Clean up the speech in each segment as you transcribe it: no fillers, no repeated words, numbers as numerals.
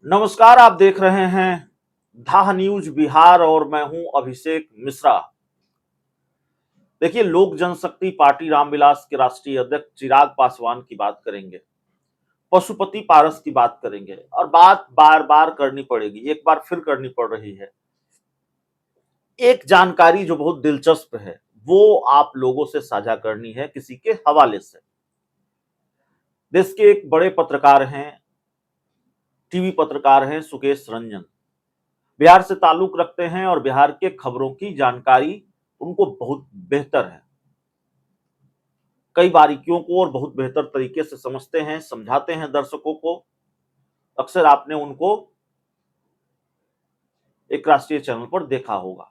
नमस्कार, आप देख रहे हैं धाह न्यूज बिहार और मैं हूं अभिषेक मिश्रा। देखिए, लोक जनशक्ति पार्टी रामविलास के राष्ट्रीय अध्यक्ष चिराग पासवान की बात करेंगे, पशुपति पारस की बात करेंगे और बात बार बार करनी पड़ेगी, एक बार फिर करनी पड़ रही है। एक जानकारी जो बहुत दिलचस्प है वो आप लोगों से साझा करनी है किसी के हवाले से। देश के एक बड़े पत्रकार हैं, टीवी पत्रकार हैं सुकेश रंजन। बिहार से ताल्लुक रखते हैं और बिहार के खबरों की जानकारी उनको बहुत बेहतर है। कई बारीकियों को और बहुत बेहतर तरीके से समझते हैं, समझाते हैं दर्शकों को। अक्सर आपने उनको एक राष्ट्रीय चैनल पर देखा होगा।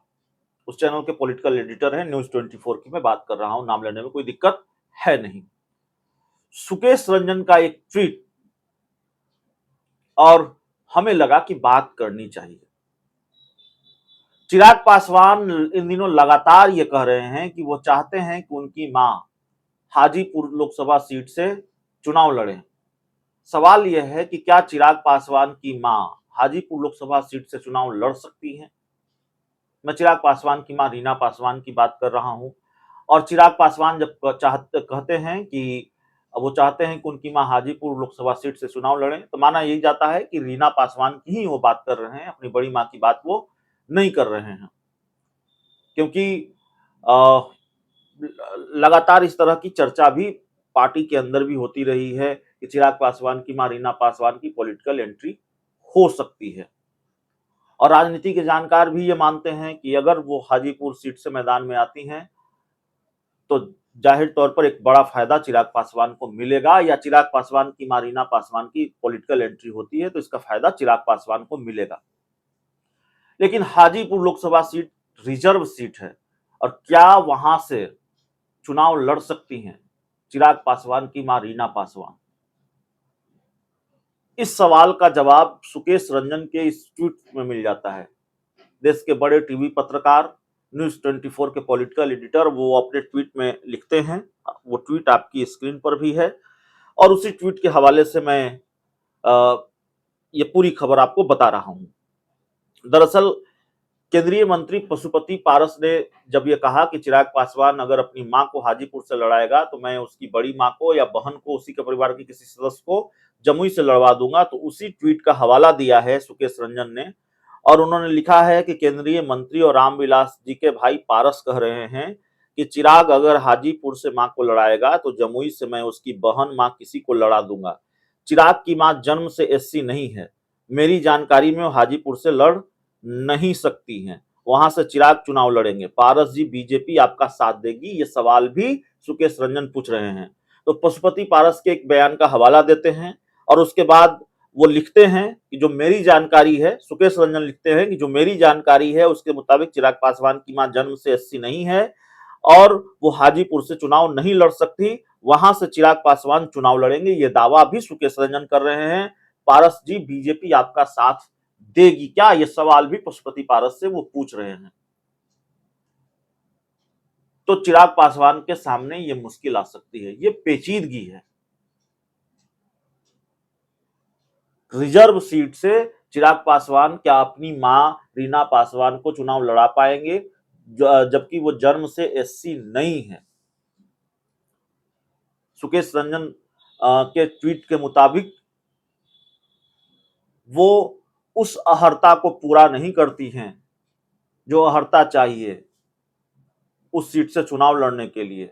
उस चैनल के पॉलिटिकल एडिटर हैं, न्यूज 24 की मैं बात कर रहा हूं, नाम लेने में कोई दिक्कत है नहीं। सुकेश रंजन का एक ट्वीट और हमें लगा कि बात करनी चाहिए। चिराग पासवान इन दिनों लगातार ये कह रहे हैं कि वो चाहते हैं कि उनकी मां हाजीपुर लोकसभा सीट से चुनाव लड़े। सवाल यह है कि क्या चिराग पासवान की मां हाजीपुर लोकसभा सीट से चुनाव लड़ सकती हैं? मैं चिराग पासवान की मां रीना पासवान की बात कर रहा हूं। और चिराग पासवान जब कहते हैं कि वो चाहते हैं कि उनकी मां हाजीपुर लोकसभा सीट से चुनाव लड़े, तो माना यही जाता है कि रीना पासवान की ही वो बात कर रहे हैं, अपनी बड़ी मां की बात वो नहीं कर रहे हैं। क्योंकि लगातार इस तरह की चर्चा भी पार्टी के अंदर भी होती रही है कि चिराग पासवान की मां रीना पासवान की पॉलिटिकल एंट्री हो सकती है। और राजनीति के जानकार भी ये मानते हैं कि अगर वो हाजीपुर सीट से मैदान में आती हैं तो जाहिर तौर पर एक बड़ा फायदा चिराग पासवान को मिलेगा, या चिराग पासवान की मां रीना पासवान की पॉलिटिकल एंट्री होती है तो इसका फायदा चिराग पासवान को मिलेगा। लेकिन Hajipur Lok Sabha seat reserve seat है और क्या वहां से चुनाव लड़ सकती हैं चिराग पासवान की मां रीना पासवान? इस सवाल का जवाब सुकेश रंजन के इस ट्वीट में मिल जाता है। देश के बड़े टीवी पत्रकार, न्यूज 24 के पॉलिटिकल एडिटर, वो अपने ट्वीट में लिखते हैं। वो ट्वीट आपकी स्क्रीन पर भी है और उसी ट्वीट के हवाले से मैं ये पूरी खबर आपको बता रहा हूं। दरअसल केंद्रीय मंत्री पशुपति पारस ने जब ये कहा कि चिराग पासवान अगर अपनी मां को हाजीपुर से लड़ाएगा तो मैं उसकी बड़ी मां को या बहन को, उसी के परिवार के किसी सदस्य को जमुई से लड़वा दूंगा, तो उसी ट्वीट का हवाला दिया है सुकेश रंजन ने। और उन्होंने लिखा है कि केंद्रीय मंत्री और रामविलास जी के भाई पारस कह रहे हैं कि चिराग अगर हाजीपुर से मां को लड़ाएगा तो जमुई से मैं उसकी बहन मां किसी को लड़ा दूंगा। चिराग की मां जन्म से एससी नहीं है, मेरी जानकारी में वो हाजीपुर से लड़ नहीं सकती हैं, वहां से चिराग चुनाव लड़ेंगे। पारस जी, बीजेपी आपका साथ देगी? ये सवाल भी सुकेश रंजन पूछ रहे हैं। तो पशुपति पारस के एक बयान का हवाला देते हैं और उसके बाद वो लिखते हैं कि जो मेरी जानकारी है, सुकेश रंजन लिखते हैं कि जो मेरी जानकारी है उसके मुताबिक चिराग पासवान की मां जन्म से एससी नहीं है और वो हाजीपुर से चुनाव नहीं लड़ सकती, वहां से चिराग पासवान चुनाव लड़ेंगे। ये दावा भी सुकेश रंजन कर रहे हैं। पारस जी, बीजेपी आपका साथ देगी क्या? ये सवाल भी पशुपति पारस से वो पूछ रहे हैं। तो चिराग पासवान के सामने ये मुश्किल आ सकती है, ये पेचीदगी है। रिजर्व सीट से चिराग पासवान क्या अपनी मां रीना पासवान को चुनाव लड़ा पाएंगे, जबकि वो जन्म से एससी नहीं है? सुकेश रंजन के ट्वीट के मुताबिक वो उस अहर्ता को पूरा नहीं करती हैं जो अहर्ता चाहिए उस सीट से चुनाव लड़ने के लिए।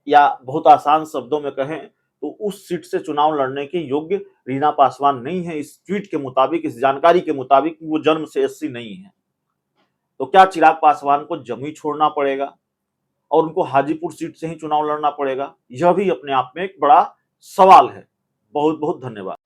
या बहुत आसान शब्दों में कहें तो उस सीट से चुनाव लड़ने के योग्य रीना पासवान नहीं है। इस ट्वीट के मुताबिक, इस जानकारी के मुताबिक वो जन्म से एससी नहीं है। तो क्या चिराग पासवान को जमुई छोड़ना पड़ेगा और उनको हाजीपुर सीट से ही चुनाव लड़ना पड़ेगा? यह भी अपने आप में एक बड़ा सवाल है। बहुत बहुत धन्यवाद।